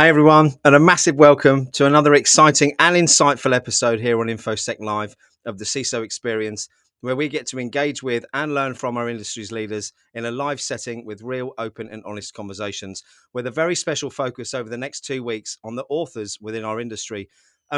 Hey everyone, and a massive welcome to another exciting and insightful episode here on InfoSec Live of the CISO Experience, where we get to engage with and learn from our industry's leaders in a live setting with real, open and honest conversations, with a very special focus over the next 2 weeks on the authors within our industry.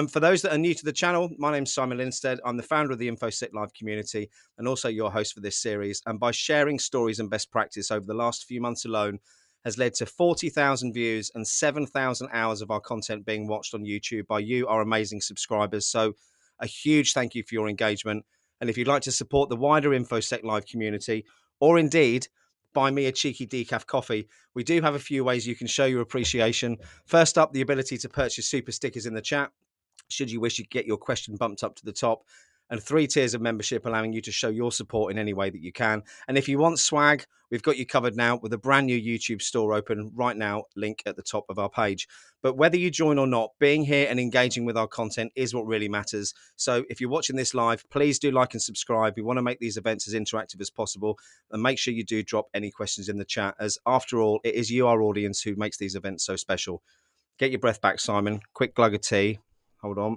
For those that are new to the channel, my name's Simon Linstead. I'm the founder of the InfoSec Live community and also your host for this series. And by sharing stories and best practice over the last few months alone, has led to 40,000 views and 7,000 hours of our content being watched on YouTube by you, our amazing subscribers. So a huge thank you for your engagement. And if you'd like to support the wider InfoSec Live community, or indeed buy me a cheeky decaf coffee, we do have a few ways you can show your appreciation. First up, the ability to purchase super stickers in the chat. Should you wish, you get your question bumped up to the top, and 3 tiers of membership allowing you to show your support in any way that you can. And if you want swag, we've got you covered now with a brand new YouTube store open right now, link at the top of our page. But whether you join or not, being here and engaging with our content is what really matters. So if you're watching this live, please do like and subscribe. We want to make these events as interactive as possible, and make sure you do drop any questions in the chat, as after all, it is you, our audience, who makes these events so special. Get your breath back, Simon. Quick glug of tea. Hold on.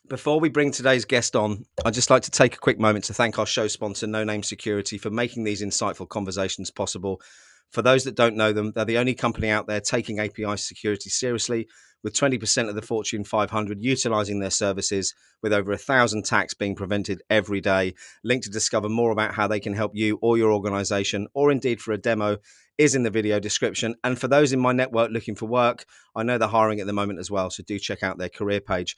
Before we bring today's guest on, I'd just like to take a quick moment to thank our show sponsor, No Name Security, for making these insightful conversations possible. For those that don't know them, they're the only company out there taking API security seriously, with 20% of the Fortune 500 utilizing their services, with over 1,000 attacks being prevented every day. Link to discover more about how they can help you or your organization, or indeed for a demo, is in the video description. And for those in my network looking for work, I know they're hiring at the moment as well, so do check out their career page.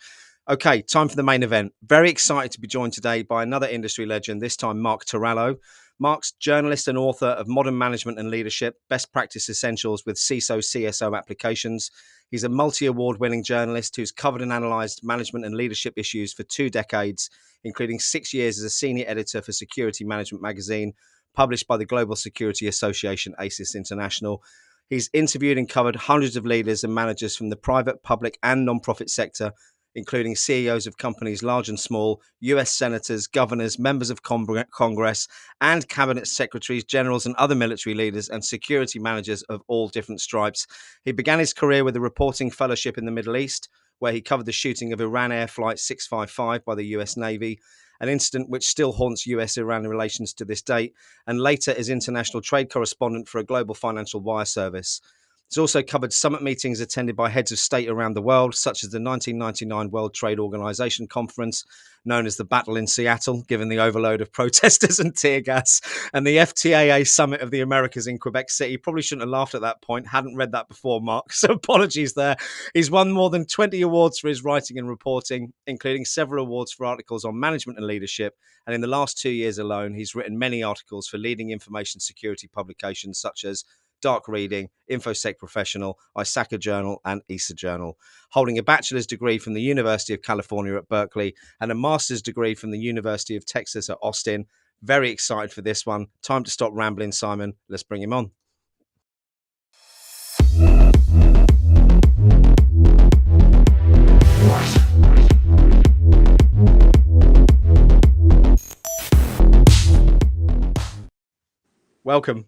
Okay, time for the main event. Very excited to be joined today by another industry legend, this time Mark Tarallo. Mark's journalist and author of Modern Management and Leadership, Best Practice Essentials with CSO Applications. He's a multi-award winning journalist who's covered and analysed management and leadership issues for 2 decades, including 6 years as a senior editor for Security Management magazine, published by the Global Security Association, ASIS International. He's interviewed and covered hundreds of leaders and managers from the private, public and non-profit sector, including CEOs of companies large and small, US senators, governors, members of Congress, and cabinet secretaries, generals, and other military leaders and security managers of all different stripes. He began his career with a reporting fellowship in the Middle East, where he covered the shooting of Iran Air Flight 655 by the US Navy, an incident which still haunts US Iran relations to this date, and later as international trade correspondent for a global financial wire service. He's also covered summit meetings attended by heads of state around the world, such as the 1999 World Trade Organization conference, known as the Battle in Seattle, given the overload of protesters and tear gas, and the FTAA Summit of the Americas in Quebec City. Probably shouldn't have laughed at that point. Hadn't read that before, Mark, so apologies there. He's won more than 20 awards for his writing and reporting, including several awards for articles on management and leadership. And in the last 2 years alone, he's written many articles for leading information security publications such as Dark Reading, InfoSec Professional, ISACA Journal, and ESA Journal. Holding a bachelor's degree from the University of California at Berkeley and a master's degree from the University of Texas at Austin. Very excited for this one. Time to stop rambling, Simon. Let's bring him on. Welcome.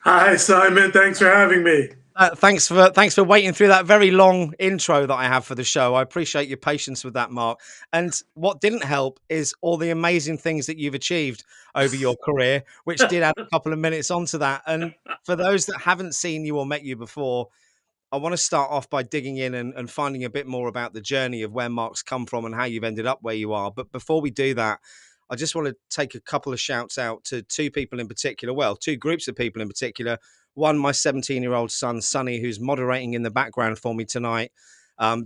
Hi, Simon. Thanks for having me. Thanks for waiting through that very long intro that I have for the show. I appreciate your patience with that, Mark. And what didn't help is all the amazing things that you've achieved over your career, which did add a couple of minutes onto that. And for those that haven't seen you or met you before, I want to start off by digging in and finding a bit more about the journey of where Mark's come from and how you've ended up where you are. But before we do that, I just want to take a couple of shouts out to 2 people in particular. Well, 2 groups of people in particular. One, my 17-year-old son, Sonny, who's moderating in the background for me tonight,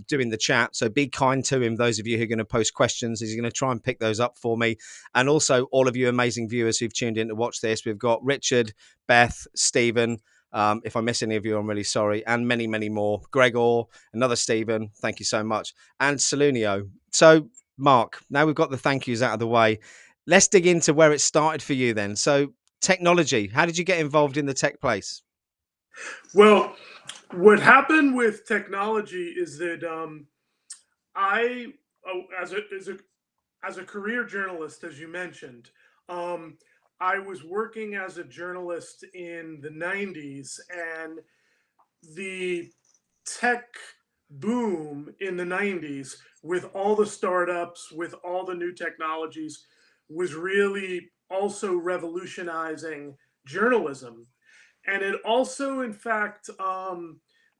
doing the chat. So be kind to him, those of you who are going to post questions. He's going to try and pick those up for me. And also all of you amazing viewers who've tuned in to watch this. We've got Richard, Beth, Stephen. If I miss any of you, I'm really sorry. And many, many more. Gregor, another Stephen, thank you so much. And Salunio. So, Mark, now we've got the thank yous out of the way. Let's dig into where it started for you then. So, technology, how did you get involved in the tech place? Well, what happened with technology is that as a career journalist, as you mentioned, I was working as a journalist in the 90s, and the tech boom in the 90s, with all the startups, with all the new technologies, was really also revolutionizing journalism. And it also, in fact,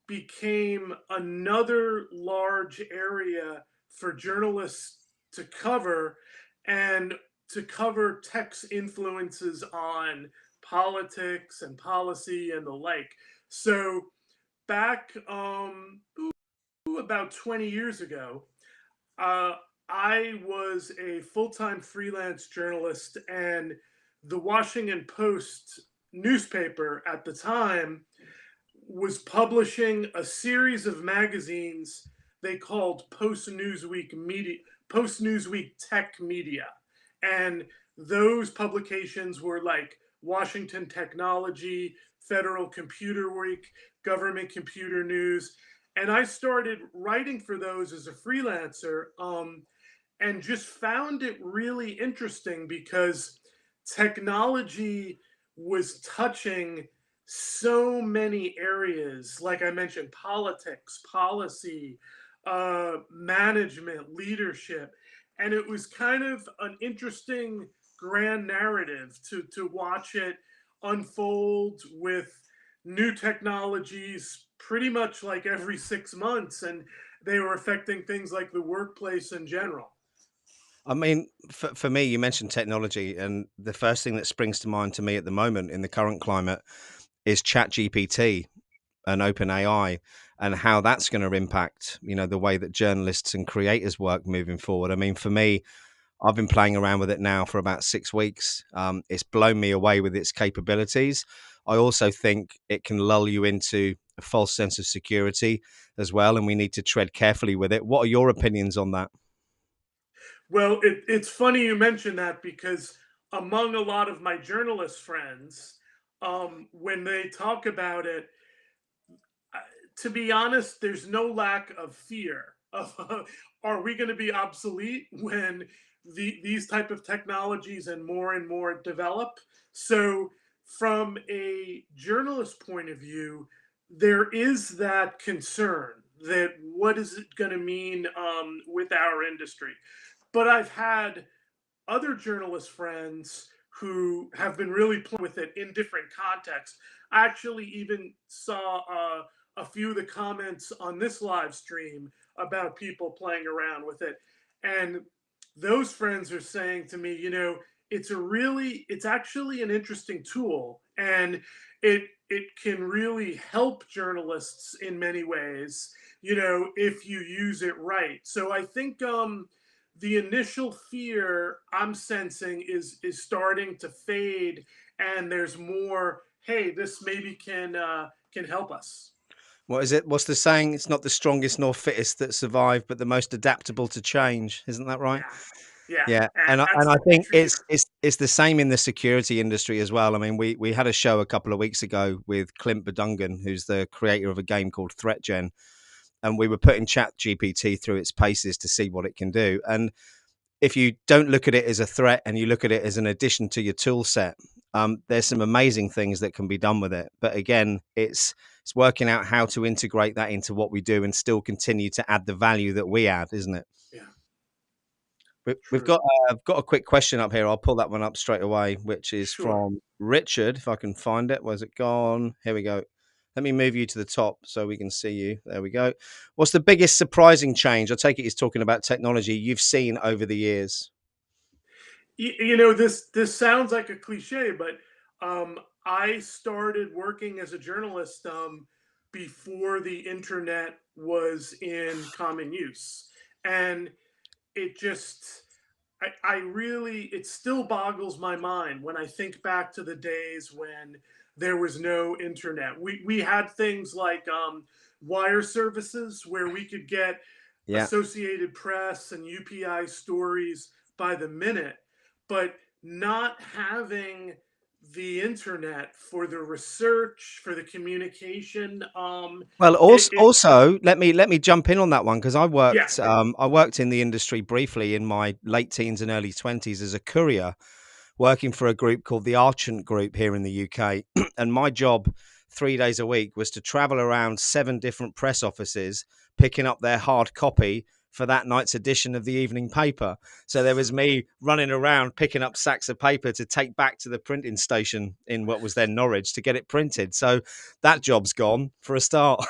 became another large area for journalists to cover, and to cover tech's influences on politics and policy and the like. So back about 20 years ago, uh, I was a full-time freelance journalist, and the Washington Post newspaper at the time was publishing a series of magazines they called post Newsweek tech media, and those publications were like Washington Technology, Federal Computer Week, Government Computer News, and I started writing for those as a freelancer. And just found it really interesting because technology was touching so many areas, like I mentioned, politics, policy, management, leadership. And it was kind of an interesting grand narrative to watch it unfold with new technologies pretty much like every 6 months. And they were affecting things like the workplace in general. I mean, for me, you mentioned technology, and the first thing that springs to mind to me at the moment in the current climate is ChatGPT and OpenAI, and how that's going to impact, the way that journalists and creators work moving forward. I mean, for me, I've been playing around with it now for about 6 weeks. It's blown me away with its capabilities. I also think it can lull you into a false sense of security as well, and we need to tread carefully with it. What are your opinions on that? Well, it's funny you mention that because among a lot of my journalist friends, when they talk about it, uh, to be honest, there's no lack of fear of are we going to be obsolete when these type of technologies and more develop. So, from a journalist point of view, there is that concern that what is it going to mean with our industry. But I've had other journalist friends who have been really playing with it in different contexts. I actually even saw a few of the comments on this live stream about people playing around with it. And those friends are saying to me, it's actually an interesting tool, and it can really help journalists in many ways, if you use it right. So I think the initial fear I'm sensing is starting to fade, and there's more. Hey, this maybe can help us. What is it? What's the saying? It's not the strongest nor fittest that survive, but the most adaptable to change. Isn't that right? Yeah, yeah, Yeah, and and I that's think true. it's the same in the security industry as well. I mean, we had a show a couple of weeks ago with Clint Bedungan, who's the creator of a game called ThreatGen, and we were putting Chat GPT through its paces to see what it can do. And if you don't look at it as a threat and you look at it as an addition to your tool set, there's some amazing things that can be done with it. But again, it's working out how to integrate that into what we do and still continue to add the value that we add, isn't it? Yeah, We've true. got I've got a quick question up here. I'll pull that one up straight away, which is Sure. from Richard. If I can find it, where's it gone? Here we go. Let me move you to the top so we can see you. There we go. What's the biggest surprising change? I take it he's talking about technology you've seen over the years. This sounds like a cliche, but I started working as a journalist before the internet was in common use, and it just I really it still boggles my mind when I think back to the days when there was no internet. We had things like wire services where we could get Yeah. Associated Press and UPI stories by the minute, but not having the internet for the research, for the communication, Well, it, it also let me jump in on that one because yeah, I worked in the industry briefly in my late teens and early 20s as a courier, working for a group called the Archant Group here in the UK. And my job 3 days a week was to travel around 7 different press offices, picking up their hard copy for that night's edition of the evening paper. So there was me running around picking up sacks of paper to take back to the printing station in what was then Norwich to get it printed. So that job's gone for a start.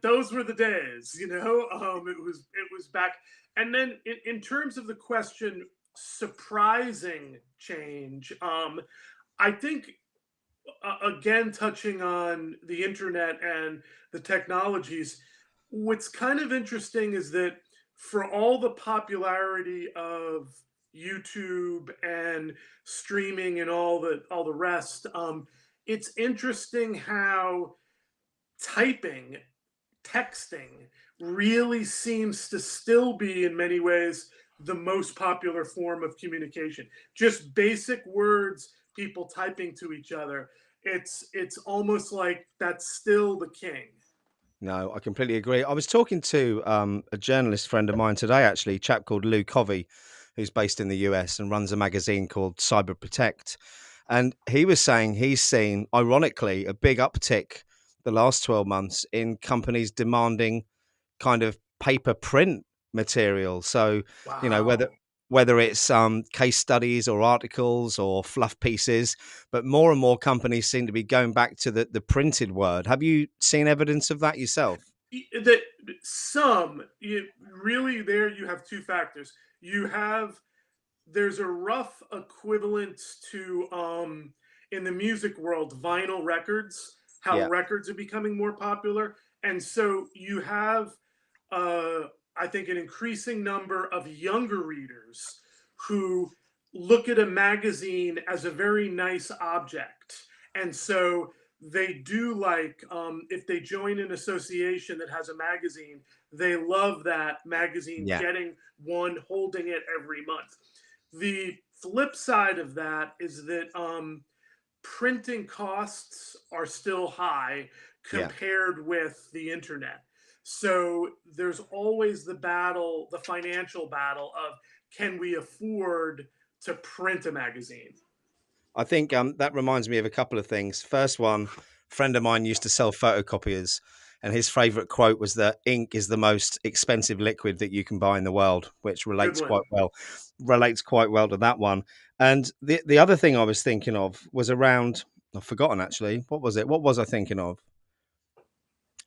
those were the days, it was back. And then in terms of the question, surprising change, I think again touching on the internet and the technologies, what's kind of interesting is that for all the popularity of YouTube and streaming and all the rest, it's interesting how typing, texting really seems to still be, in many ways, the most popular form of communication. Just basic words, people typing to each other. It's almost like that's still the king. No, I completely agree. I was talking to a journalist friend of mine today, actually, a chap called Lou Covey, who's based in the US and runs a magazine called Cyber Protect. And he was saying he's seen, ironically, a big uptick the last 12 months in companies demanding kind of paper print material. So, you know, whether Wow. whether it's case studies or articles or fluff pieces, but more and more companies seem to be going back to the printed word. Have you seen evidence of that yourself? That some really, there you have two factors. You have, there's a rough equivalent to, in the music world, vinyl records, how Yeah, records are becoming more popular. And so you have, uh, I think, an increasing number of younger readers who look at a magazine as a very nice object. And so they do like, if they join an association that has a magazine, they love that magazine, yeah. getting one, holding it every month. The flip side of that is that, printing costs are still high Yeah. compared with the internet. So there's always the battle, the financial battle of, can we afford to print a magazine? I think that reminds me of a couple of things. First one, a friend of mine used to sell photocopiers, and his favorite quote was that ink is the most expensive liquid that you can buy in the world, which Good one. relates quite well to that one. And the other thing I was thinking of was around, I've forgotten actually. What was it? What was I thinking of?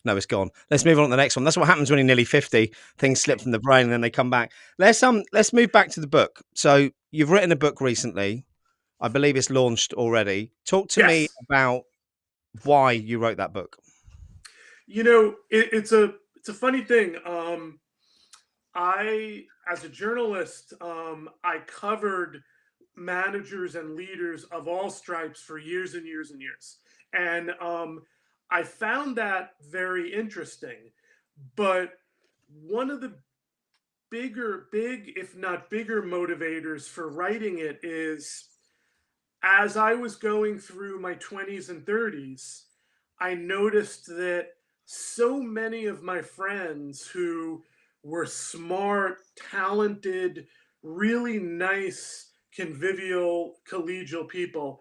No, it's gone. Let's move on to the next one. That's what happens when you're nearly 50. Things slip from the brain and then they come back. Let's move back to the book. So you've written a book recently. I believe it's launched already. Talk to me Yes. about why you wrote that book. It's a funny thing. I, as a journalist, I covered managers and leaders of all stripes for years and years and years. And I found that very interesting. But one of the big, if not bigger, motivators for writing it is, as I was going through my 20s and 30s, I noticed that so many of my friends who were smart, talented, really nice, convivial, collegial people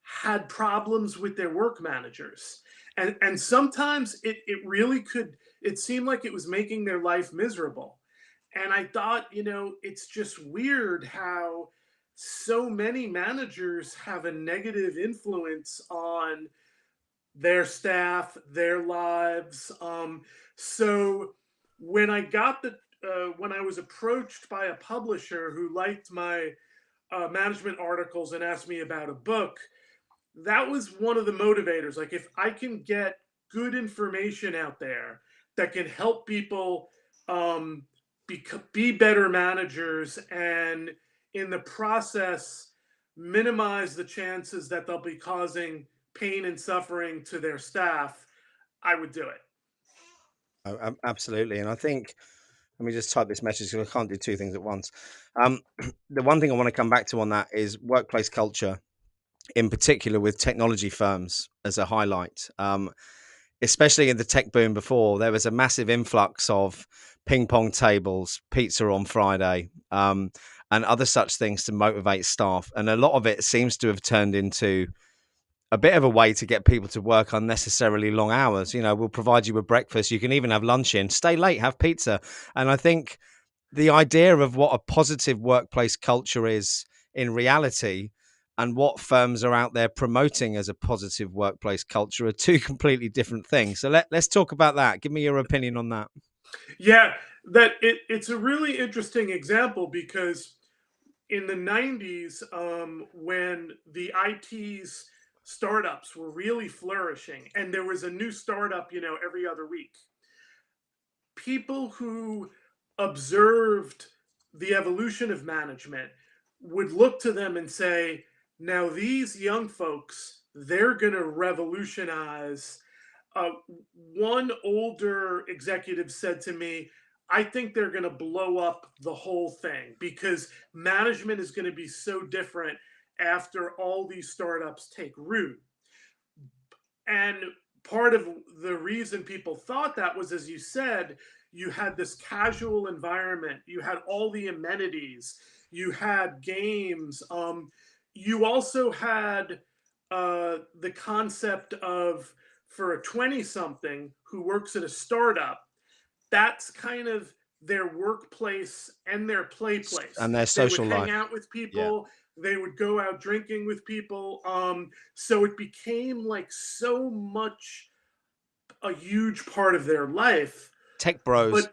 had problems with their work managers. And sometimes it really could, it seemed like it was making their life miserable. And I thought, it's just weird how so many managers have a negative influence on their staff, their lives. So when I got the when I was approached by a publisher who liked my management articles and asked me about a book, that was one of the motivators. Like, if I can get good information out there that can help people, um, be better managers, and in the process minimize the chances that they'll be causing pain and suffering to their staff, I would do it. Oh, absolutely. And I think, let me just type this message because I can't do two things at once. Um, the one thing I want to come back to on that is workplace culture, in particular with technology firms as a highlight. Especially in the tech boom before, there was a massive influx of ping pong tables, pizza on Friday, and other such things to motivate staff. And a lot of it seems to have turned into a bit of a way to get people to work unnecessarily long hours. You know, we'll provide you with breakfast. You can even have lunch in, stay late, have pizza. And I think the idea of what a positive workplace culture is in reality and what firms are out there promoting as a positive workplace culture are two completely different things. So let's talk about that. Give me your opinion on that. Yeah, it's a really interesting example because in the 90s, when the IT's startups were really flourishing and there was a new startup, every other week, people who observed the evolution of management would look to them and say, now these young folks, they're going to revolutionize uh, one older executive said to me, I think they're going to blow up the whole thing because management is going to be so different after all these startups take root. And part of the reason people thought that was, as you said, you had this casual environment, you had all the amenities, you had games. You also had the concept of, for a 20 something who works at a startup, that's kind of their workplace and their play place. And their They would social hang life. out with Yeah. people, they would go out drinking with people. So it became like so much a huge part of their life. Tech bros.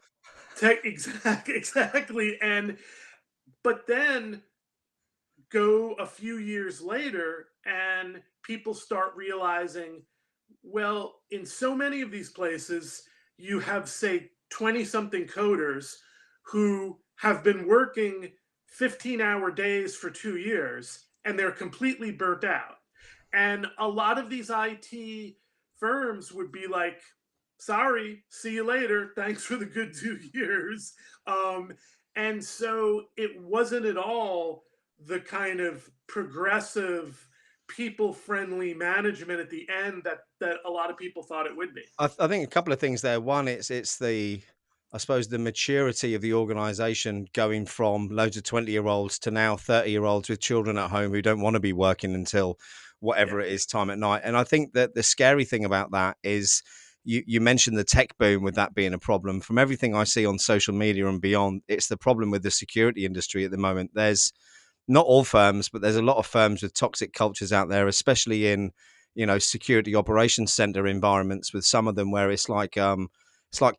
But exactly. And but then go a few years later and people start realizing, well, in so many of these places, you have, say, 20 something coders who have been working 15-hour days for 2 years and they're completely burnt out. And a lot of these IT firms would be like, sorry, see you later. Thanks for the good 2 years. Um, and so it wasn't at all the kind of progressive, people friendly management at the end that a lot of people thought it would be. I think a couple of things there. One, it's the, I suppose, the maturity of the organization going from loads of 20-year-olds to now 30-year-olds with children at home who don't want to be working until Yeah. whatever it is time at night. And I think that the scary thing about that is you mentioned the tech boom with that being a problem. From everything I see on social media and beyond, it's the problem with the security industry at the moment. There's not all firms, but there's a lot of firms with toxic cultures out there, especially in, security operations center environments. With some of them where it's like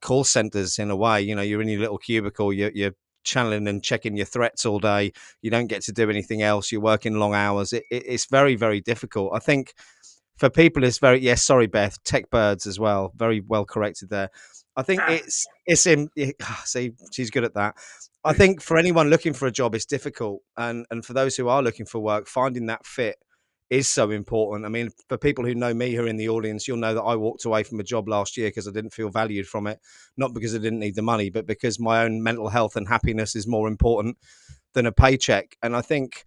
call centers in a way. You're in your little cubicle, you're channeling and checking your threats all day. You don't get to do anything else. You're working long hours. It's very, very difficult. I think for people it's very, yes, sorry Beth, tech birds as well, very well corrected there. I think it's in see, she's good at that. I think for anyone looking for a job it's difficult, and for those who are looking for work, finding that fit is so important. I mean, for people who know me who are in the audience, you'll know that I walked away from a job last year because I didn't feel valued from it, not because I didn't need the money, but because my own mental health and happiness is more important than a paycheck. And I think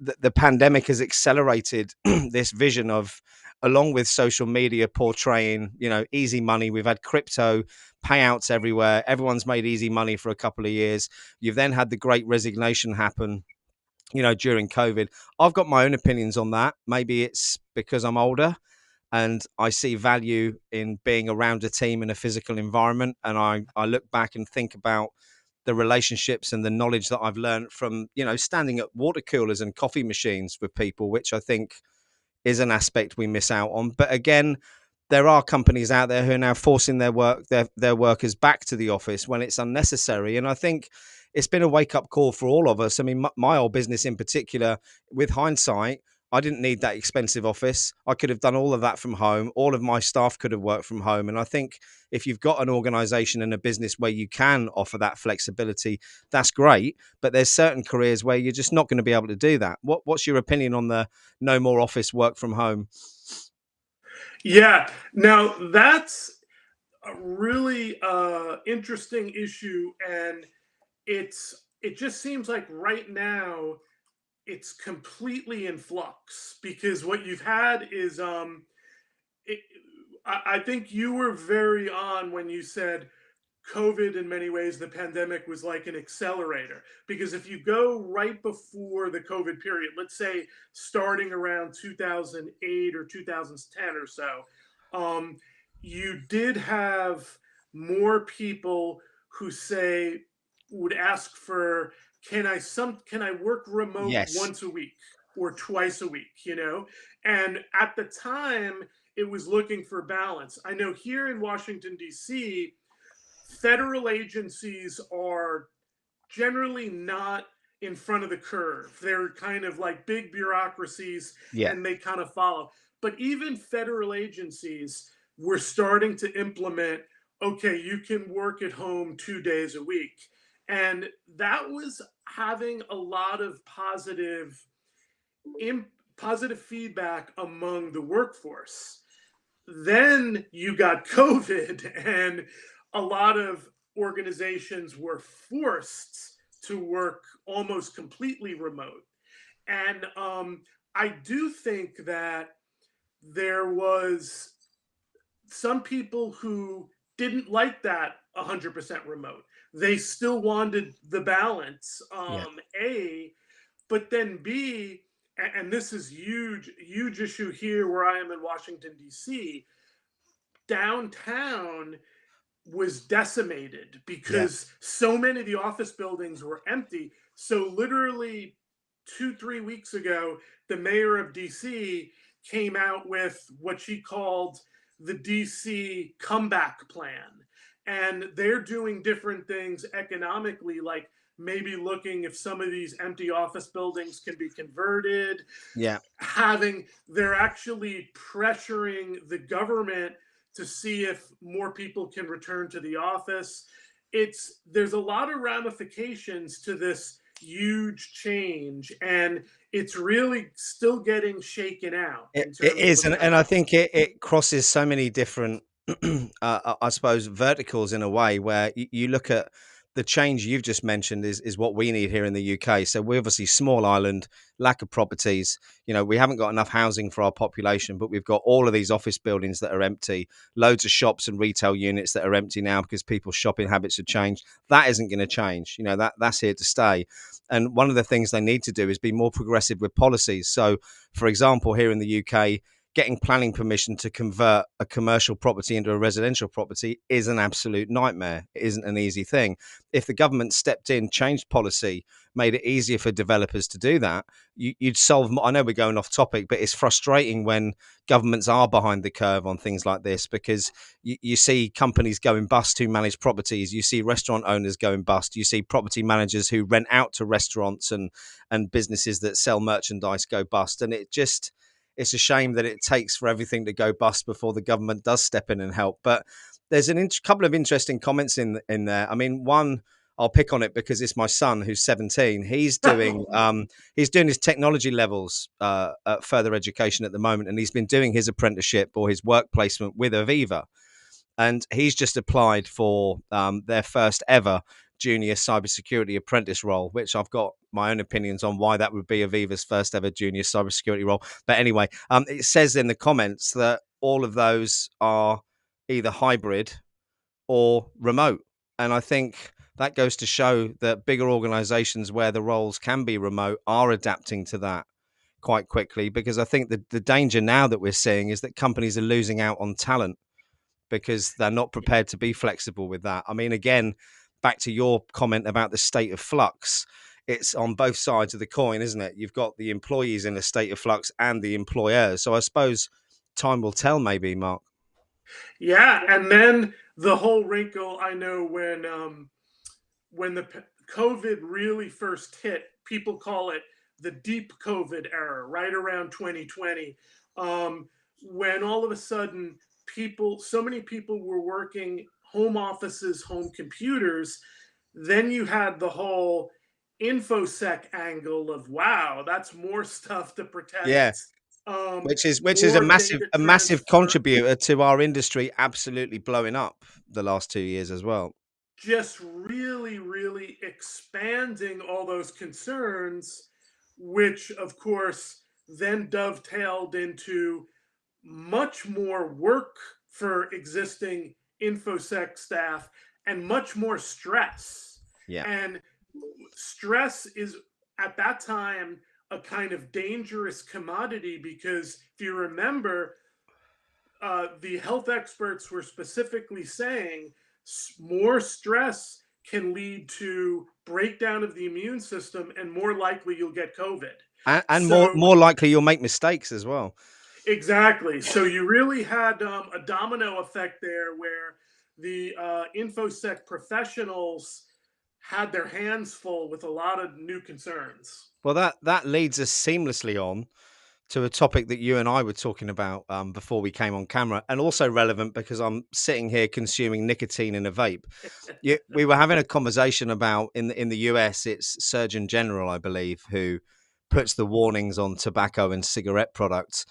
the pandemic has accelerated this vision of, along with social media portraying, easy money. We've had crypto payouts everywhere. Everyone's made easy money for a couple of years. You've then had the great resignation happen, during COVID. I've got my own opinions on that. Maybe it's because I'm older and I see value in being around a team in a physical environment. And I look back and think about the relationships and the knowledge that I've learned from, standing at water coolers and coffee machines with people, which I think is an aspect we miss out on. But again, there are companies out there who are now forcing their workers back to the office when it's unnecessary. And I think it's been a wake up call for all of us. I mean, my old business in particular, with hindsight, I didn't need that expensive office. I could have done all of that from home. All of my staff could have worked from home. And I think if you've got an organization and a business where you can offer that flexibility, that's great. But there's certain careers where you're just not going to be able to do that. What's your opinion on the no more office, work from home? Yeah. Now that's a really interesting issue, and it just seems like right now it's completely in flux because what you've had is it, I think you were very on when you said COVID, in many ways, the pandemic was like an accelerator. Because if you go right before the COVID period, let's say starting around 2008 or 2010 or so, um, you did have more people who say, would ask for, can I work remote Yes. once a week or twice a week, and at the time it was looking for balance. I know here in Washington D.C., federal agencies are generally not in front of the curve. They're kind of like big bureaucracies Yeah. and they kind of follow. But even federal agencies were starting to implement, okay, you can work at home 2 days a week. And that was having a lot of positive feedback among the workforce. Then you got COVID, and a lot of organizations were forced to work almost completely remote. And I do think that there was some people who didn't like that 100% remote. They still wanted the balance. Yeah. A, but then B, and this is huge, huge issue here where I am in Washington D.C. Downtown was decimated Yeah. because so many of the office buildings were empty. So literally 2, 3 weeks ago, the mayor of DC came out with what she called the DC comeback plan. And they're doing different things economically, like maybe looking if some of these empty office buildings can be converted, Yeah. they're actually pressuring the government to see if more people can return to the office. There's a lot of ramifications to this huge change, and it's really still getting shaken out in It terms of is, what's and going I on. think it crosses so many different, I suppose, verticals in a way where you look at the change you've just mentioned is what we need here in the UK. So we're obviously small island, lack of properties. You know, we haven't got enough housing for our population, but we've got all of these office buildings that are empty, loads of shops and retail units that are empty now because people's shopping habits have changed. That isn't going to change. You know, that's here to stay. And one of the things they need to do is be more progressive with policies. So for example, here in the UK, getting planning permission to convert a commercial property into a residential property is an absolute nightmare. It isn't an easy thing. If the government stepped in, changed policy, made it easier for developers to do that, you'd solve. I know we're going off topic, but it's frustrating when governments are behind the curve on things like this because you see companies going bust who manage properties. You see restaurant owners going bust. You see property managers who rent out to restaurants and businesses that sell merchandise go bust. And it's a shame that it takes for everything to go bust before the government does step in and help. But there's couple of interesting comments in there. I mean, one I'll pick on it because it's my son who's 17. He's doing his technology levels at further education at the moment, and he's been doing his apprenticeship or his work placement with Aviva, and he's just applied for their first ever junior cybersecurity apprentice role, which I've got my own opinions on why that would be Aviva's first ever junior cybersecurity role. But anyway, it says in the comments that all of those are either hybrid or remote. And I think that goes to show that bigger organizations where the roles can be remote are adapting to that quite quickly, because I think the danger now that we're seeing is that companies are losing out on talent because they're not prepared to be flexible with that. I mean, again, back to your comment about the state of flux, it's on both sides of the coin, isn't it? You've got the employees in a state of flux and the employers. So I suppose time will tell, maybe, Mark. Yeah, and then the whole wrinkle, I know when the COVID really first hit, people call it the deep COVID era, right around 2020, when all of a sudden so many people were working home offices, home computers. Then you had the whole infosec angle of, wow, that's more stuff to Yeah, protect, which is more data a massive transfer, contributor to our industry absolutely blowing up the last 2 years as well. just really, really expanding all those concerns, which of course then dovetailed into much more work for existing infosec staff and much more stress. Yeah. And stress is at that time a kind of dangerous commodity because if you remember, the health experts were specifically saying more stress can lead to breakdown of the immune system and more likely you'll get COVID. And So, more likely you'll make mistakes as well. exactly. So, you really had a domino effect there where the InfoSec professionals had their hands full with a lot of new concerns. Well, that leads us seamlessly on to a topic that you and I were talking about before we came on camera, and also relevant because I'm sitting here consuming nicotine in a vape. We were having a conversation about in the US, it's Surgeon General, I believe, who puts the warnings on tobacco and cigarette products.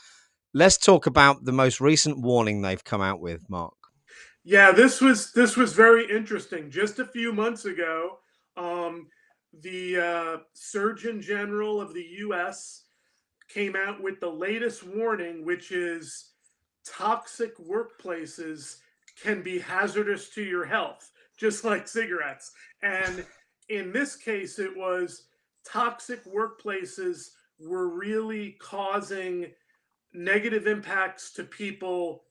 Let's talk about the most recent warning they've come out with, Mark. Yeah, this was very interesting. Just a few months ago, um, the Surgeon General of the U.S. came out with the latest warning, which is toxic workplaces can be hazardous to your health, just like cigarettes. And in this case, it was toxic workplaces were really causing negative impacts to people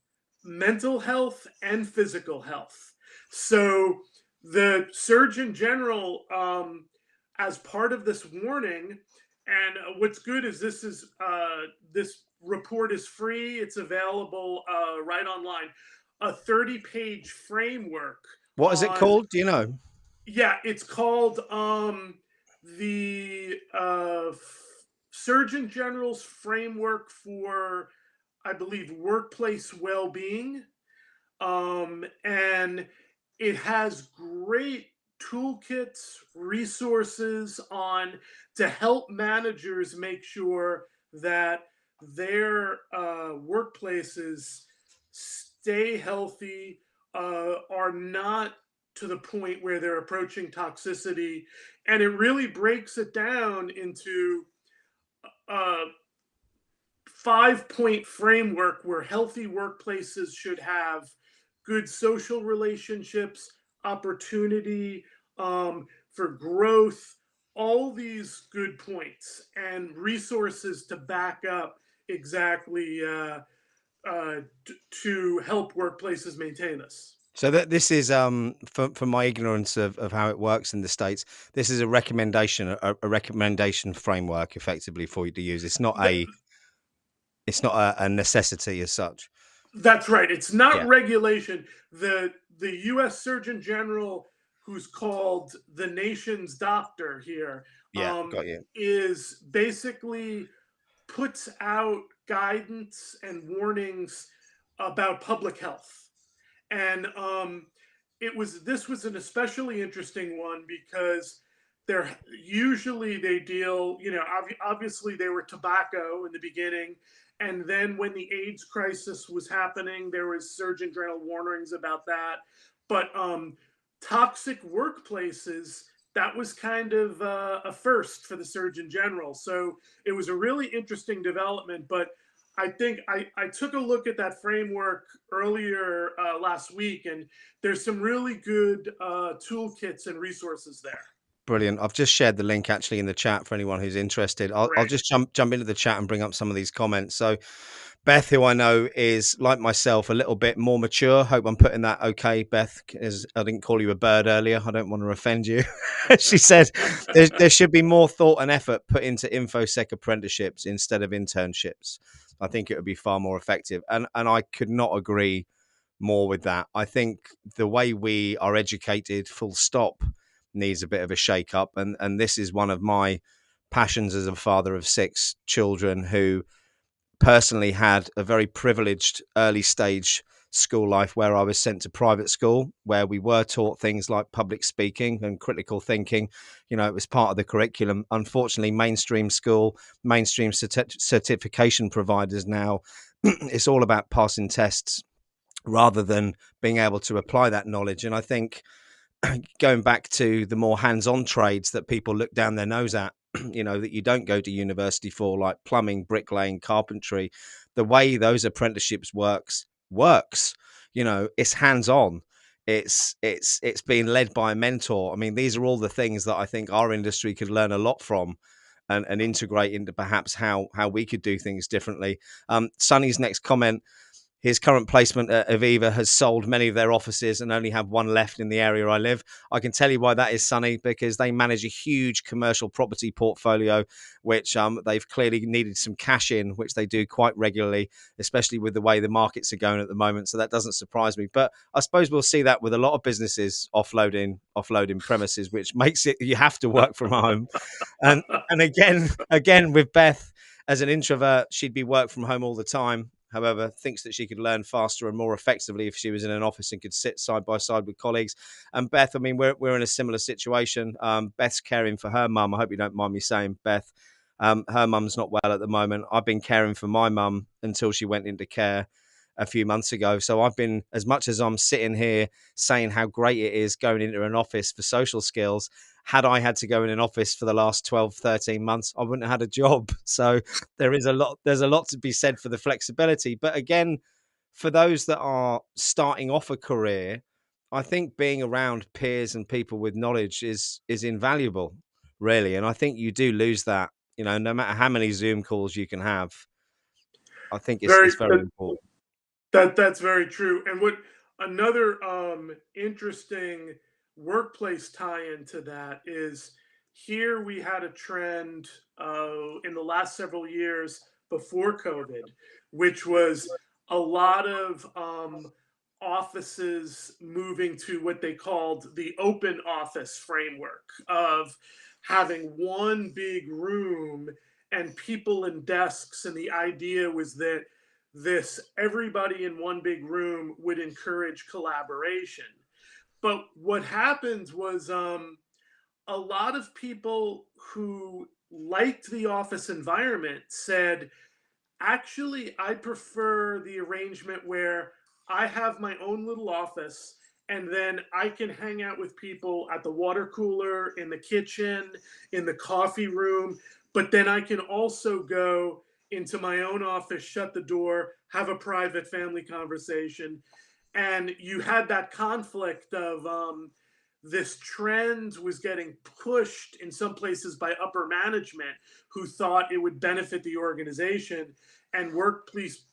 mental health and physical health. So the Surgeon General, as part of this warning, and what's good is this report is free. It's available right online. A 30-page framework What is it on, called? Do you know? yeah, it's called the Surgeon General's framework for, I believe, workplace well-being, and it has great toolkits, resources on to help managers make sure that their workplaces stay healthy, are not to the point where they're approaching toxicity, and it really breaks it down into a 5-point framework where healthy workplaces should have good social relationships, opportunity for growth, all these good points and resources to back up exactly to help workplaces maintain this. So that this is for my ignorance of how it works in the States, this is a recommendation, a recommendation framework effectively for you to use. It's not a necessity as such. That's right. It's not Yeah. regulation. The U.S. Surgeon General, who's called the nation's doctor here, Yeah, got you. is basically puts out guidance and warnings about public health. And it was this was an especially interesting one because they're usually they deal, obviously they were tobacco in the beginning, and then when the AIDS crisis was happening, there was Surgeon General warnings about that. But toxic workplaces, that was kind of a first for the Surgeon General. So it was a really interesting development. But I think I took a look at that framework earlier last week, and there's some really good toolkits and resources there. Brilliant. I've just shared the link actually in the chat for anyone who's interested. I'll Great. just jump into the chat and bring up some of these comments. So Beth, who I know is like myself, a little bit more mature. Hope I'm putting that okay, Beth, as I didn't call you a bird earlier. I don't want to offend you. She said there should be more thought and effort put into InfoSec apprenticeships instead of internships. I think it would be far more effective. And I could not agree more with that. I think the way we are educated, full stop, needs a bit of a shake up. And this is one of my passions as a father of 6 children who personally had a very privileged early stage school life where I was sent to private school where we were taught things like public speaking and critical thinking. You know, it was part of the curriculum. Unfortunately, mainstream school, mainstream certification providers now, it's all about passing tests rather than being able to apply that knowledge. And I think going back to the more hands-on trades that people look down their nose at, that you don't go to university for, like plumbing, bricklaying, carpentry, the way those apprenticeships works. It's hands-on. It's being led by a mentor. I mean, these are all the things that I think our industry could learn a lot from and integrate into perhaps how we could do things differently. Sonny's next comment: his current placement at Aviva has sold many of their offices and only have one left in the area I live. I can tell you why that is, Sonny, because they manage a huge commercial property portfolio, which they've clearly needed some cash in, which they do quite regularly, especially with the way the markets are going at the moment. So that doesn't surprise me. But I suppose we'll see that with a lot of businesses offloading premises, which makes it you have to work from home. And again with Beth, as an introvert, she'd be work from home all the time. However, thinks that she could learn faster and more effectively if she was in an office and could sit side by side with colleagues. And Beth, I mean, we're in a similar situation. Beth's caring for her mum. I hope you don't mind me saying, Beth. Her mum's not well at the moment. I've been caring for my mum until she went into care a few months ago. So I've been, as much as I'm sitting here saying how great it is going into an office for social skills, had I had to go in an office for the last 12, 13 months, I wouldn't have had a job. So there's a lot to be said for the flexibility. But again, for those that are starting off a career, I think being around peers and people with knowledge is invaluable, really. And I think you do lose that, no matter how many Zoom calls you can have. I think Very it's very important. that's very true. And what another interesting workplace tie into that is here we had a trend in the last several years before COVID, which was a lot of offices moving to what they called the open office framework of having one big room and people in desks. And the idea was that this everybody in one big room would encourage collaboration. But what happened was a lot of people who liked the office environment said, actually, I prefer the arrangement where I have my own little office and then I can hang out with people at the water cooler, in the kitchen, in the coffee room. But then I can also go into my own office, shut the door, have a private family conversation. And you had that conflict of this trend was getting pushed in some places by upper management who thought it would benefit the organization, and workplace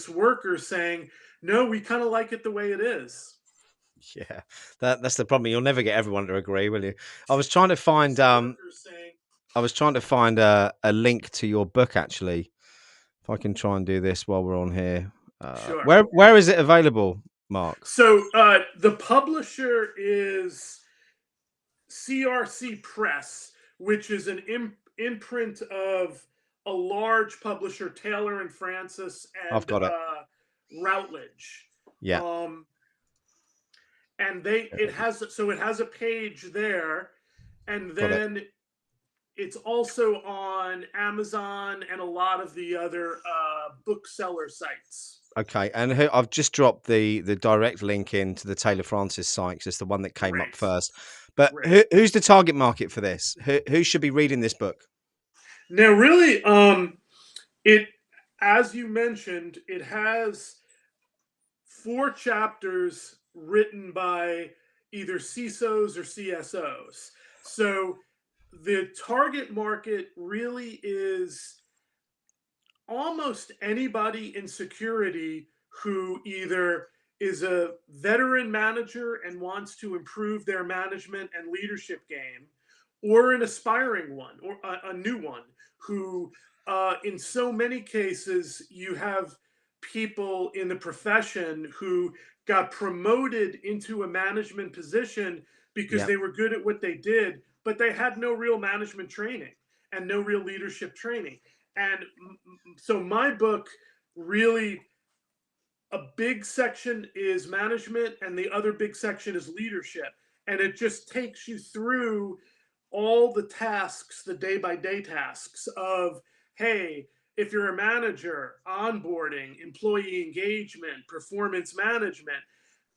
workers saying, no, we kind of like it the way it is. Yeah, that's the problem. You'll never get everyone to agree, will you? I was trying to find Workers saying, a link to your book actually. If I can try and do this while we're on here. sure. Where is it available, Mark? So the publisher is CRC Press, which is an imprint of a large publisher, Taylor and Francis I've and got it. Routledge. Yeah, Um, and it has a page there, and got it. then it's also on Amazon and a lot of the other bookseller sites. Okay, and I've just dropped the direct link into the Taylor Francis site 'cause it's the one that came up Great, first. But great. who's the target market for this? Who should be reading this book? Now, really, it as you mentioned, it has 4 chapters written by either CISOs or CSOs. So the target market really is almost anybody in security who either is a veteran manager and wants to improve their management and leadership game, or an aspiring one, or a new one who, in so many cases, you have people in the profession who got promoted into a management position because Yeah, they were good at what they did, but they had no real management training and no real leadership training. And so my book really, a big section is management and the other big section is leadership. And it just takes you through all the tasks, the day by day tasks of, hey, if you're a manager, onboarding, employee engagement, performance management,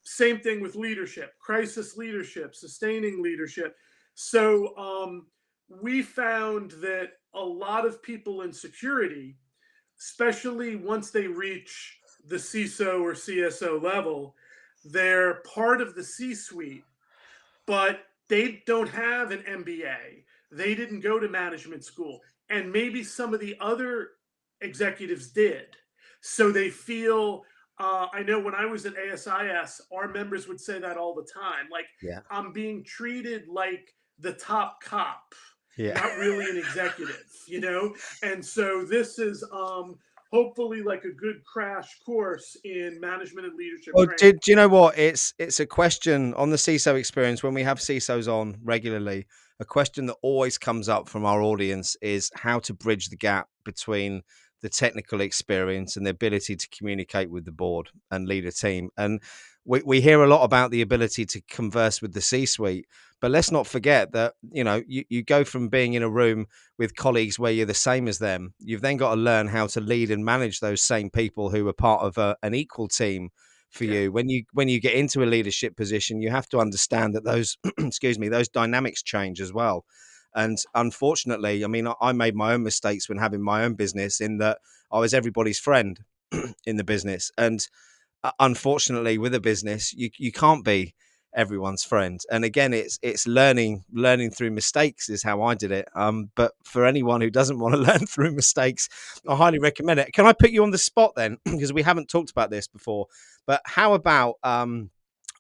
same thing with leadership, crisis leadership, sustaining leadership. So we found that a lot of people in security, especially once they reach the CISO or CSO level, they're part of the C suite, but they don't have an MBA. They didn't go to management school. And maybe some of the other executives did. So they feel, I know when I was at ASIS, our members would say that all the time. Like, yeah, I'm being treated like the top cop, yeah. not really an executive, you know? And so this is hopefully like a good crash course in management and leadership Well, training. do you know what? It's a question on the CISO experience when we have CISOs on regularly. A question that always comes up from our audience is how to bridge the gap between the technical experience and the ability to communicate with the board and lead a team. And we hear a lot about the ability to converse with the C-suite, but let's not forget that, you go from being in a room with colleagues where you're the same as them. You've then got to learn how to lead and manage those same people who are part of an equal team for Yeah. you. When you get into a leadership position, you have to understand that those excuse me, those dynamics change as well. And unfortunately, I mean, I made my own mistakes when having my own business, in that I was everybody's friend in the business. And unfortunately, with a business, you can't be everyone's friend. And again, it's learning through mistakes is how I did it. But for anyone who doesn't want to learn through mistakes, I highly recommend it. Can I put you on the spot then, because we haven't talked about this before? But how about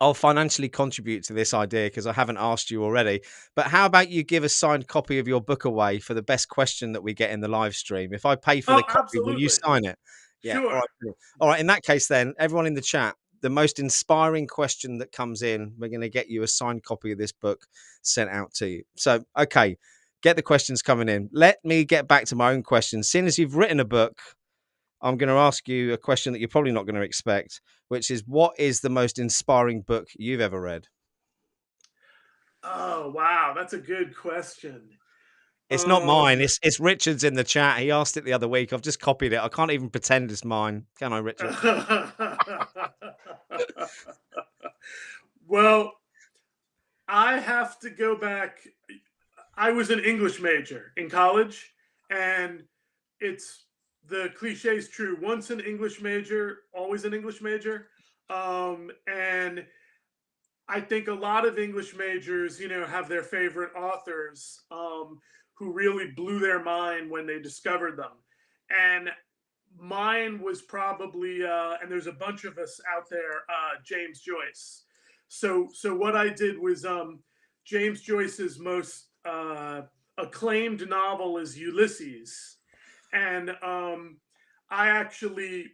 I'll financially contribute to this idea because I haven't asked you already. But how about you give a signed copy of your book away for the best question that we get in the live stream? If I pay for Oh, the copy, will you absolutely. sign it? Yeah. All Sure. right. Brilliant. All right. In that case, then, everyone in the chat, the most inspiring question that comes in, we're going to get you a signed copy of this book sent out to you. So, okay, get the questions coming in. Let me get back to my own questions. Seeing as you've written a book, I'm going to ask you a question that you're probably not going to expect, which is, what is the most inspiring book you've ever read? Oh, wow. That's a good question. It's not mine. Um, It's Richard's in the chat. He asked it the other week. I've just copied it. I can't even pretend it's mine. Can I, Richard? well, I have to go back. I was an English major in college, and it's the cliche is true. Once an English major, always an English major. And I think a lot of English majors, have their favorite authors who really blew their mind when they discovered them. And mine was probably, and there's a bunch of us out there, James Joyce. So what I did was James Joyce's most acclaimed novel is Ulysses, and I actually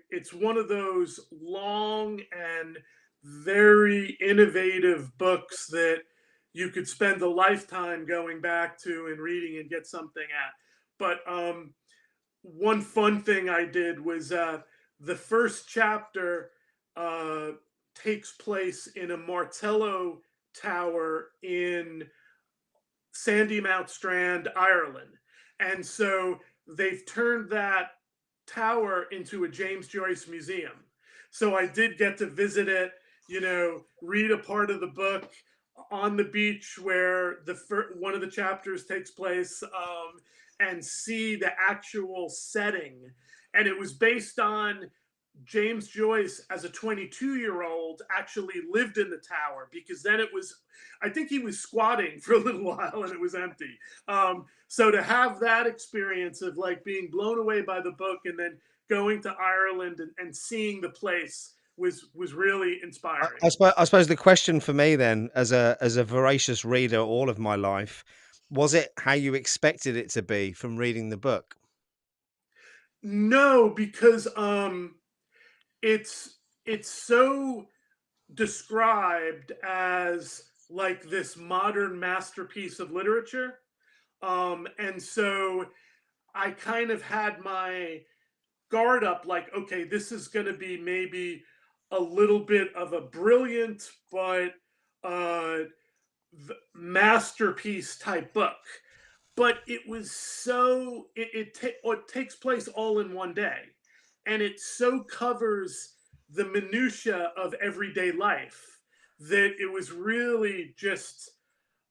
it's one of those long and very innovative books that you could spend a lifetime going back to and reading and get something at. But one fun thing I did was the first chapter uh, takes place in a Martello tower in Sandymount Strand, Ireland. And so they've turned that tower into a James Joyce museum. So I did get to visit it, read a part of the book on the beach where one of the chapters takes place, and see the actual setting. And it was based on James Joyce, as a 22-year-old, actually lived in the tower, because then I think he was squatting for a little while and it was empty. So to have that experience of like being blown away by the book and then going to Ireland and seeing the place was really inspiring. I suppose the question for me then, as a voracious reader all of my life, was it how you expected it to be from reading the book? No, because it's so described as like this modern masterpiece of literature. And so I kind of had my guard up, like, okay, this is going to be maybe a little bit of a brilliant but uh, masterpiece type book. But it was so it takes place all in one day, and it so covers the minutia of everyday life that it was really just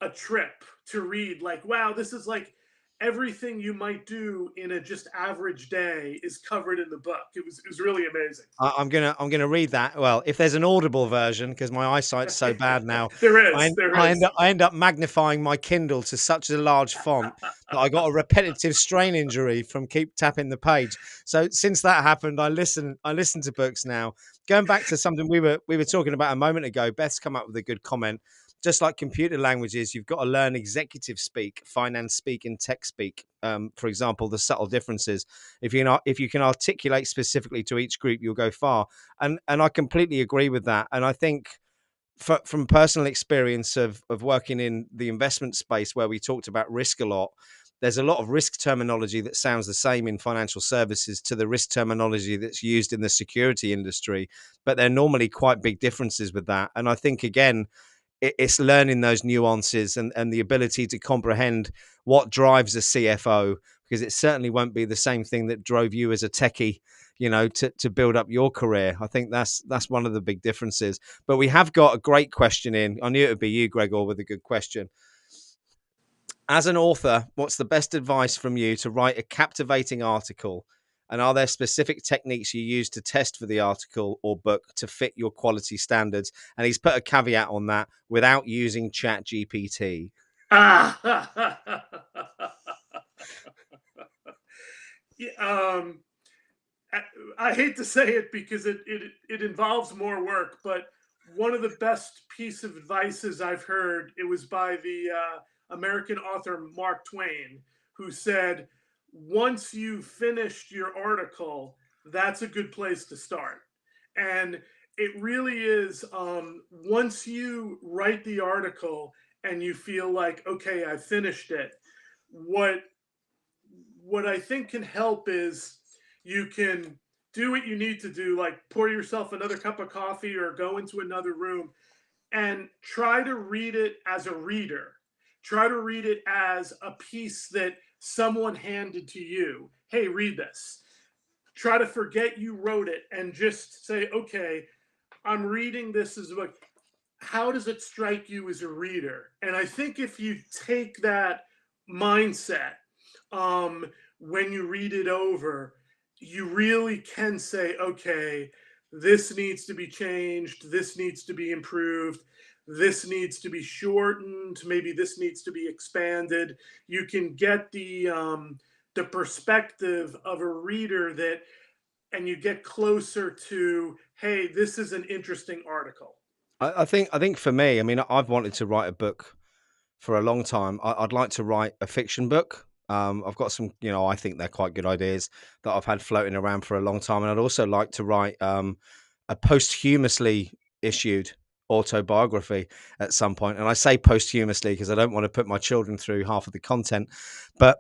a trip to read. Like, wow, this is like everything you might do in a just average day is covered in the book. It was really amazing. I'm gonna read that. Well, if there's an audible version, because my eyesight's so bad now, There I end is. up I end up magnifying my Kindle to such a large font that I got a repetitive strain injury from keep tapping the page. So since that happened, I listen to books now. Going back to something we were talking about a moment ago, Beth's come up with a good comment. Just like computer languages, you've got to learn executive speak, finance speak, and tech speak. For example, the subtle differences. If you can articulate specifically to each group, you'll go far. And I completely agree with that. And I think from personal experience of working in the investment space where we talked about risk a lot, there's a lot of risk terminology that sounds the same in financial services to the risk terminology that's used in the security industry, but they're normally quite big differences with that. And I think, again, it's learning those nuances and the ability to comprehend what drives a CFO, because it certainly won't be the same thing that drove you as a techie, to build up your career. I think that's one of the big differences. But we have got a great question in. I knew it would be you, Gregor, with a good question. As an author, what's the best advice from you to write a captivating article? And are there specific techniques you use to test for the article or book to fit your quality standards? And he's put a caveat on that: without using Chat GPT. Ah, yeah, I hate to say it because it involves more work, but one of the best piece of advices I've heard, it was by the American author Mark Twain, who said, once you've finished your article, that's a good place to start. And it really is, once you write the article and you feel like, okay, I finished it, what what I think can help is you can do what you need to do, like pour yourself another cup of coffee or go into another room and try to read it as a reader. Try to read it as a piece that someone handed to you. Hey, read this. Try to forget you wrote it and just say, okay, I'm reading this as a book. How does it strike you as a reader? And I think if you take that mindset, um, when you read it over, you really can say, okay, this needs to be changed, this needs to be improved, this needs to be shortened, maybe this needs to be expanded. You can get the perspective of a reader that, and you get closer to, hey, this is an interesting article. I think for me, I mean, I've wanted to write a book for a long time. I'd like to write a fiction book. I've got some, I think they're quite good ideas that I've had floating around for a long time, and I'd also like to write a posthumously issued autobiography at some point. And I say posthumously because I don't want to put my children through half of the content. But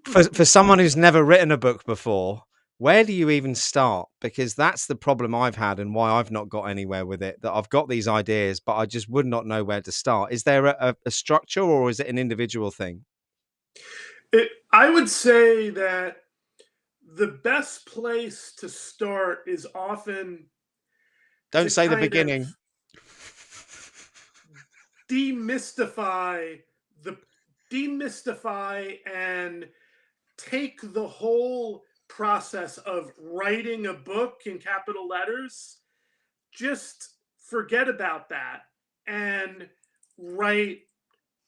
for someone who's never written a book before, where do you even start? Because that's the problem I've had and why I've not got anywhere with it. That I've got these ideas, but I just would not know where to start. Is there a structure, or is it an individual thing? I would say that the best place to start is often Don't to say the kind of beginning. demystify the demystify and take the whole process of writing a book in capital letters, just forget about that and write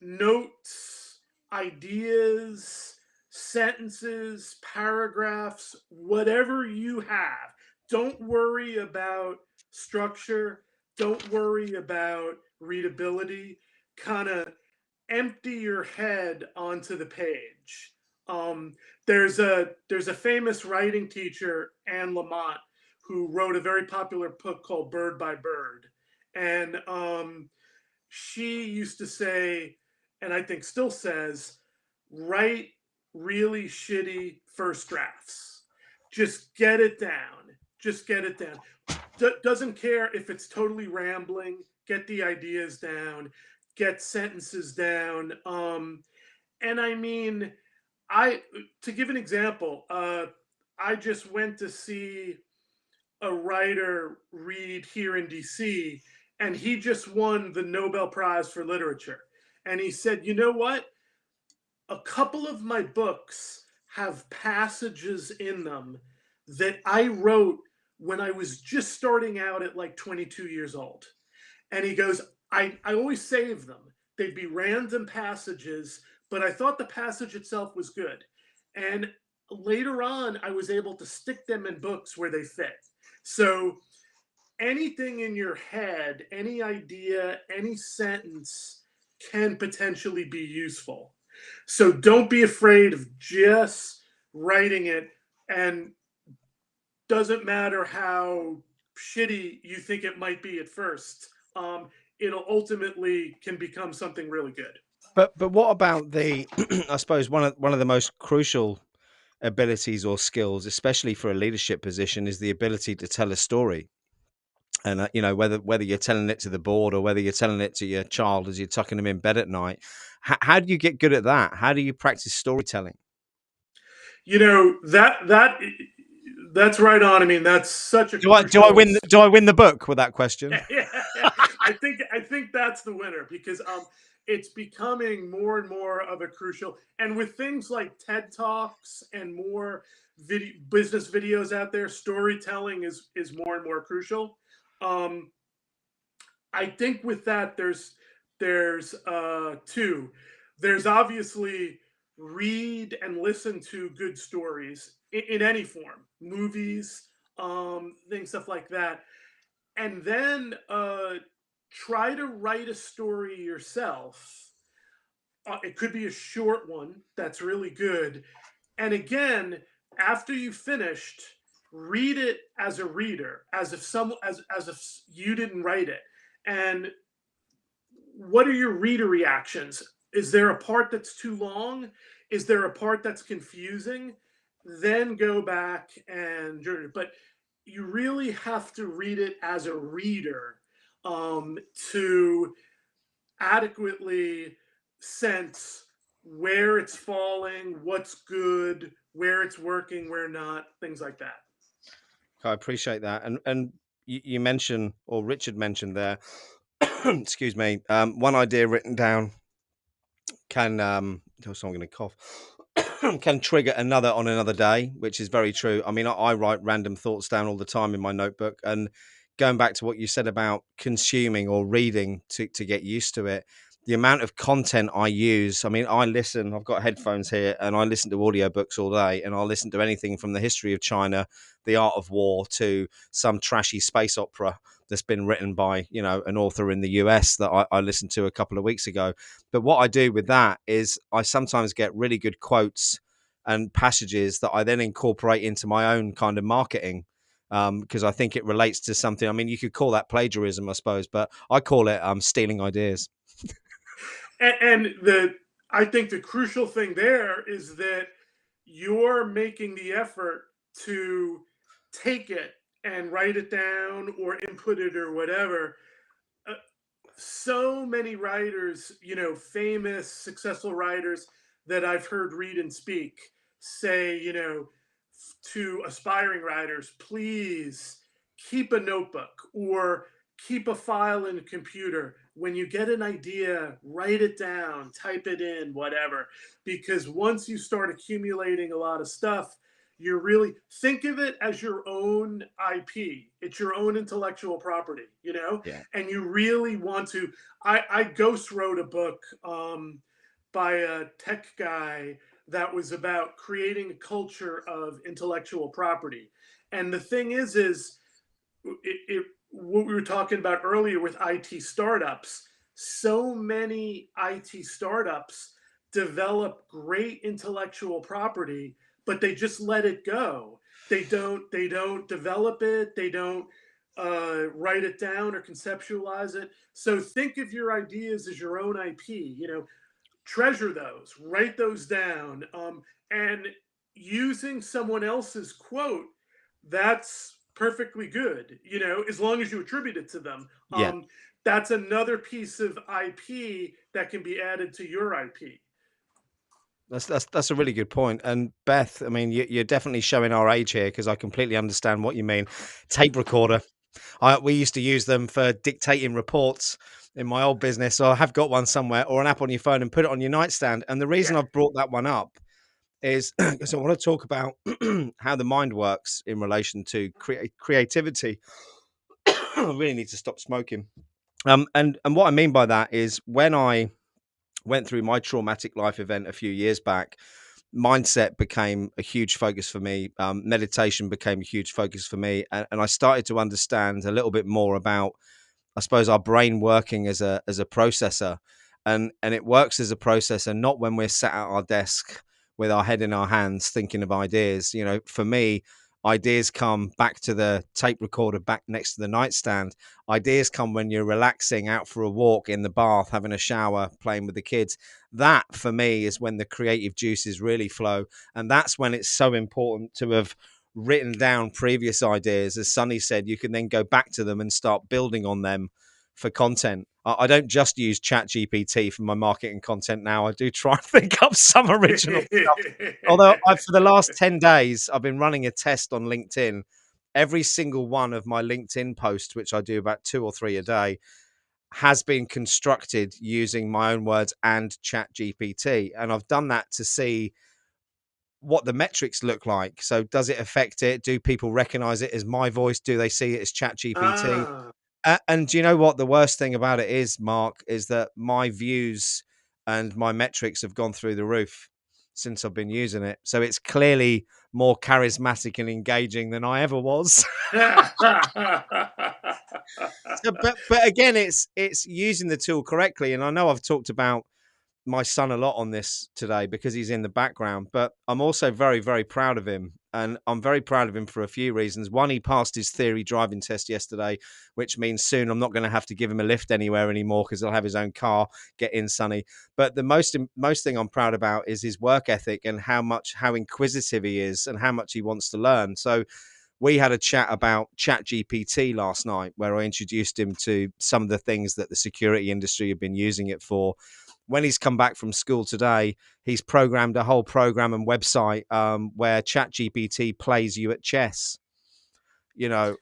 notes, ideas, sentences, paragraphs, whatever you have. Don't worry about structure. Don't worry about readability. Kind of empty your head onto the page. Um, there's a famous writing teacher, Anne Lamott, who wrote a very popular book called Bird by Bird, and she used to say, and I think still says, write really shitty first drafts. Just get it down. Just get it down. Doesn't care if it's totally rambling. Get the ideas down. Get sentences down. And I mean, I to give an example, I just went to see a writer read here in DC, and he just won the Nobel Prize for Literature. And he said, you know what? A couple of my books have passages in them that I wrote when I was just starting out at like 22 years old. And he goes, I always save them. They'd be random passages, but I thought the passage itself was good. And later on, I was able to stick them in books where they fit. So anything in your head, any idea, any sentence can potentially be useful. So don't be afraid of just writing it, and doesn't matter how shitty you think it might be at first. It'll ultimately can become something really good. But what about the? I suppose one of the most crucial abilities or skills, especially for a leadership position, is the ability to tell a story. And whether you're telling it to the board or whether you're telling it to your child as you're tucking them in bed at night, how do you get good at that? How do you practice storytelling? That's right on. I mean, that's such a Do I crucial. win the book with that question? Yeah. I think that's the winner because it's becoming more and more of a crucial, and with things like TED Talks and more business videos out there, storytelling is more and more crucial. Um, I think with that there's two. There's obviously read and listen to good stories in any form, movies, things stuff like that, and then try to write a story yourself. It could be a short one that's really good, and again, after you finished, read it as a reader, as if you didn't write it, and what are your reader reactions? Is there a part that's too long? Is there a part that's confusing? Then go back and journey. But you really have to read it as a reader to adequately sense where it's falling, what's good, where it's working, where not, things like that. I appreciate that. And you mentioned, or Richard mentioned there, excuse me, one idea written down can so I'm going to cough can trigger another on another day, which is very true. I mean, I write random thoughts down all the time in my notebook, and going back to what you said about consuming or reading to get used to it, the amount of content I use. I mean, I listen. I've got headphones here, and I listen to audiobooks all day, and I'll listen to anything from the history of China, the art of war, to some trashy space opera that's been written by an author in the US that I listened to a couple of weeks ago. But what I do with that is I sometimes get really good quotes and passages that I then incorporate into my own kind of marketing, because I think it relates to something. I mean, you could call that plagiarism, I suppose, but I call it stealing ideas. And I think the crucial thing there is that you're making the effort to take it and write it down or input it or whatever. Uh, so many writers, famous, successful writers that I've heard read and speak say, to aspiring writers, please keep a notebook or keep a file in a computer. When you get an idea, write it down, type it in, whatever. Because once you start accumulating a lot of stuff, you really think of it as your own IP. It's your own intellectual property, Yeah. and you really want to. I ghost wrote a book by a tech guy that was about creating a culture of intellectual property. And the thing is what we were talking about earlier with IT startups. So many IT startups develop great intellectual property, but they just let it go. They don't develop it. They don't write it down or conceptualize it. So think of your ideas as your own IP. Treasure those, write those down, and using someone else's quote, that's perfectly good, as long as you attribute it to them. Yeah. That's another piece of IP that can be added to your IP. That's a really good point. And Beth, I mean, you're definitely showing our age here because I completely understand what you mean. Tape recorder. We used to use them for dictating reports in my old business. So I have got one somewhere, or an app on your phone, and put it on your nightstand. And the reason Yeah. I've brought that one up is because I want to talk about how the mind works in relation to creativity. I really need to stop smoking. And what I mean by that is when I went through my traumatic life event a few years back, mindset became a huge focus for me. Meditation became a huge focus for me, and I started to understand a little bit more about, I suppose, our brain working as a processor, and it works as a processor not when we're sat at our desk with our head in our hands thinking of ideas. For me, Ideas come back to the tape recorder back next to the nightstand. Ideas come when you're relaxing out for a walk in the bath, having a shower, playing with the kids. That for me is when the creative juices really flow. And that's when it's so important to have written down previous ideas. As Sunny said, you can then go back to them and start building on them for content. I don't just use Chat GPT for my marketing content now. I do try and think up some original stuff. Although for the last 10 days, I've been running a test on LinkedIn. Every single one of my LinkedIn posts, which I do about 2 or 3 a day, has been constructed using my own words and Chat GPT. And I've done that to see what the metrics look like. So does it affect it? Do people recognize it as my voice? Do they see it as Chat GPT? Ah. And do you know what the worst thing about it is, Mark, is that my views and my metrics have gone through the roof since I've been using it. So it's clearly more charismatic and engaging than I ever was. So, but again, it's using the tool correctly. And I know I've talked about my son a lot on this today because he's in the background, but I'm also very, very proud of him. And I'm very proud of him for a few reasons. One, he passed his theory driving test yesterday, which means soon I'm not going to have to give him a lift anywhere anymore because he'll have his own car. Get in, Sonny. But the most thing I'm proud about is his work ethic and how inquisitive he is and how much he wants to learn. So we had a chat about Chat GPT last night where I introduced him to some of the things that the security industry have been using it for. When he's come back from school today, he's programmed a whole program and website where Chat GPT plays you at chess. You know,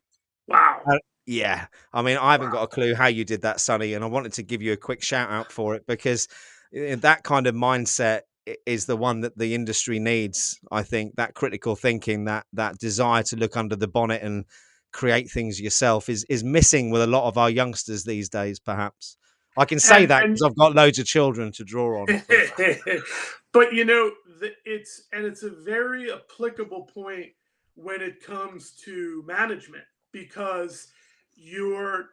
Wow. yeah. I mean, I haven't got Wow. a clue how you did that, Sonny, and I wanted to give you a quick shout out for it because that kind of mindset is the one that the industry needs. I think that critical thinking, that desire to look under the bonnet and create things yourself is missing with a lot of our youngsters these days. Perhaps I can say that And because I've got loads of children to draw on. But but it's a very applicable point when it comes to management because you're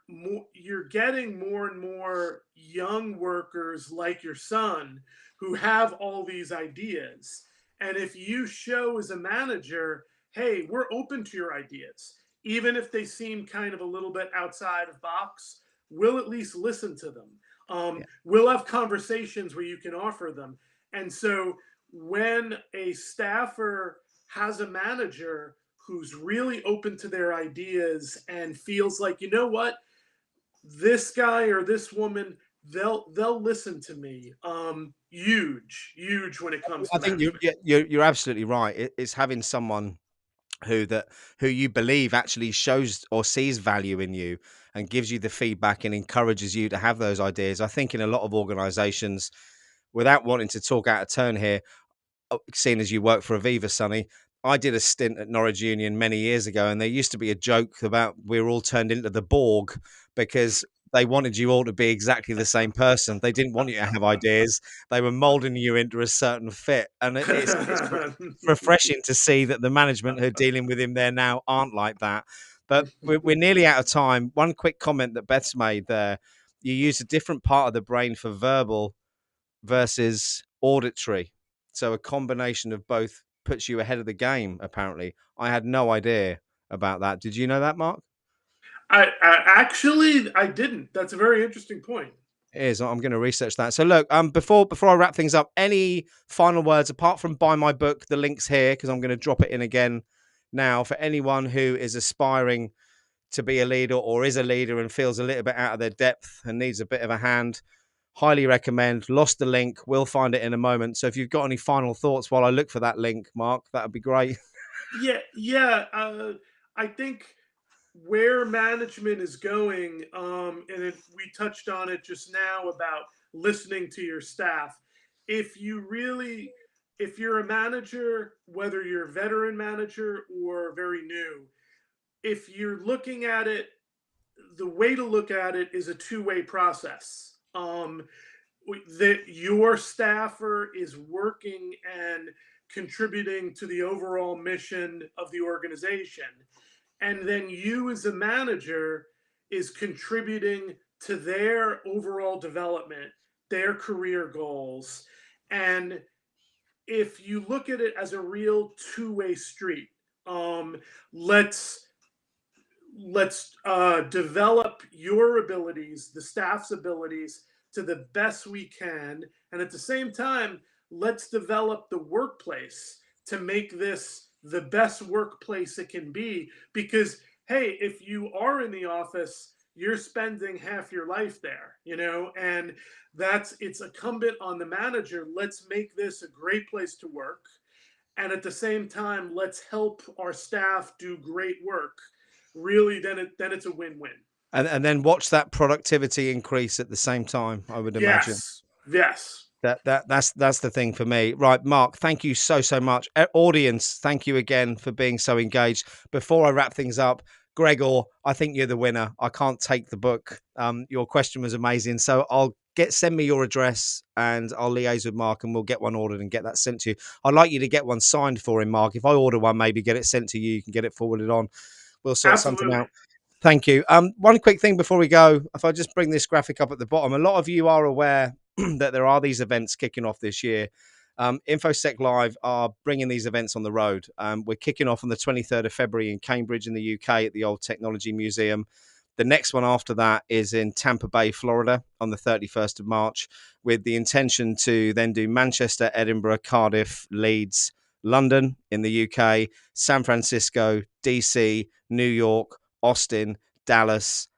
getting more and more young workers like your son who have all these ideas, and if you show as a manager, hey, we're open to your ideas even if they seem kind of a little bit outside of box, we'll at least listen to them. yeah, We'll have conversations where you can offer them. And so when a staffer has a manager who's really open to their ideas and feels like, you know what, this guy or this woman, they'll listen to me. Huge when it comes I to think management. you're absolutely right. It's having someone who that who you believe actually shows or sees value in you and gives you the feedback and encourages you to have those ideas. I think in a lot of organizations, without wanting to talk out of turn here, seeing as you work for Aviva, Sonny, I did a stint at Norwich Union many years ago, and there used to be a joke about we were all turned into the Borg because they wanted you all to be exactly the same person. They didn't want you to have ideas. They were molding you into a certain fit, and it's refreshing to see that the management who are dealing with him there now aren't like that. But we're nearly out of time. One quick comment that Beth's made there: you use a different part of the brain for verbal versus auditory. So a combination of both puts you ahead of the game, apparently. I had no idea about that. Did you know that, Mark? I didn't. That's a very interesting point. It is. I'm going to research that. So look, before I wrap things up, any final words apart from buy my book? The link's here because I'm going to drop it in again now for anyone who is aspiring to be a leader or is a leader and feels a little bit out of their depth and needs a bit of a hand. Highly recommend. Lost the link. We'll find it in a moment. So if you've got any final thoughts while I look for that link, Mark, that would be great. Yeah. I think where management is going, we touched on it just now about listening to your staff. If you really, if you're a manager, whether you're a veteran manager or very new, if you're looking at it, the way to look at it is a two-way process. That your staffer is working and contributing to the overall mission of the organization, and then you as a manager is contributing to their overall development, their career goals. And if you look at it as a real two-way street, Let's develop your abilities, the staff's abilities, to the best we can, and at the same time, let's develop the workplace to make this the best workplace it can be. Because hey, if you are in the office, you're spending half your life there, and it's incumbent on the manager. Let's make this a great place to work, and at the same time, let's help our staff do great work. Really, then it's a win-win. And then watch that productivity increase at the same time, I would imagine. Yes, yes, That's the thing for me. Right, Mark, thank you so much. Audience, thank you again for being so engaged. Before I wrap things up, Gregor, I think you're the winner. I can't take the book. Your question was amazing. So I'll send me your address and I'll liaise with Mark and we'll get one ordered and get that sent to you. I'd like you to get one signed for him, Mark. If I order one, maybe get it sent to you. You can get it forwarded on. We'll sort something absolutely. out. Thank you. One quick thing before we go, if I just bring this graphic up at the bottom, a lot of you are aware that there are these events kicking off this year. InfoSec Live are bringing these events on the road. We're kicking off on the 23rd of February in Cambridge in the UK at the Old Technology Museum. The next one after that is in Tampa Bay, Florida on the 31st of March, with the intention to then do Manchester, Edinburgh, Cardiff, Leeds, London in the UK, San Francisco, DC, New York, Austin, Dallas,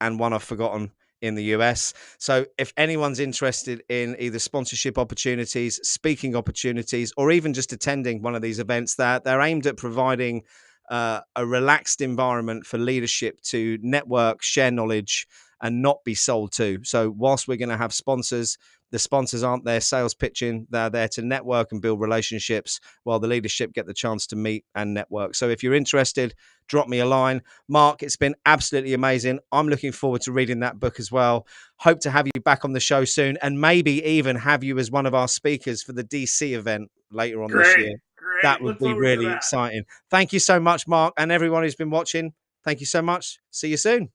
and one I've forgotten in the US. So if anyone's interested in either sponsorship opportunities, speaking opportunities, or even just attending one of these events, that they're aimed at providing a relaxed environment for leadership to network, share knowledge, and not be sold to. So whilst we're going to have sponsors, the sponsors aren't there sales pitching. They're there to network and build relationships while the leadership get the chance to meet and network. So if you're interested, drop me a line. Mark, it's been absolutely amazing. I'm looking forward to reading that book as well. Hope to have you back on the show soon and maybe even have you as one of our speakers for the DC event later on this Great, year. That great. would Look be forward to really that. exciting. Thank you so much, Mark, and everyone who's been watching. Thank you so much. See you soon.